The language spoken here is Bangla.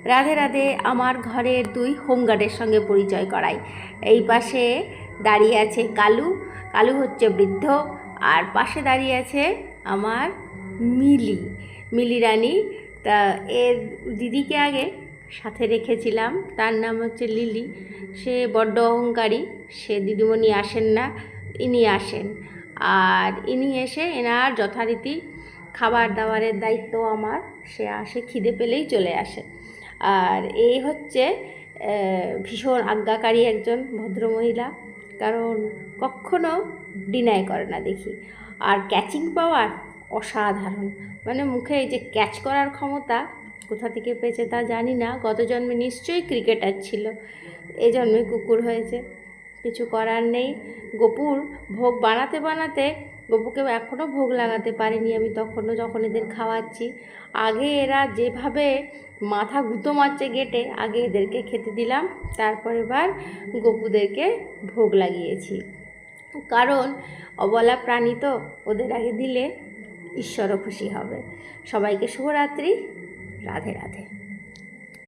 রাধে রাধে। আমার ঘরের দুই হোমগার্ডের সঙ্গে পরিচয় করাই। এই পাশে দাঁড়িয়ে আছে কালু। কালু হচ্ছে বৃদ্ধ। আর পাশে দাঁড়িয়ে আছে আমার মিলি রানী। তা এর দিদিকে আগে সাথে রেখেছিলাম, তার নাম হচ্ছে লিলি। সে বড্ড অহংকারী, সে দিদিমণি আসেন না, ইনি আসেন। আর ইনি এসে এনার যথারীতি খাবার দাবারের দায়িত্ব আমার। সে আসে, খিদে পেলেই চলে আসে। আর এই হচ্ছে ভীষণ আজ্ঞাকারী একজন ভদ্রমহিলা, কারণ কখনো ডিনাই করে না দেখি। আর ক্যাচিং পাওয়ার অসাধারণ, মানে মুখে এই যে ক্যাচ করার ক্ষমতা কোথা থেকে পেয়েছে তা জানি না। গত জন্মে নিশ্চয়ই ক্রিকেটার ছিল, এই জন্মে কুকুর হয়েছে, কিছু করার নেই। গপুর ভোগ বানাতে বানাতে গপুকে এখনও ভোগ লাগাতে পারিনি আমি, তখনও যখন এদের খাওয়াচ্ছি। আগে এরা যেভাবে মাথা গুঁতো মারছে গেটে, আগে এদেরকে খেতে দিলাম, তারপর এবার গপুদেরকে ভোগ লাগিয়েছি। কারণ অবলা প্রাণী তো, ওদের আগে দিলে ঈশ্বরও খুশি হবে। সবাইকে শুভরাত্রি। রাধে রাধে।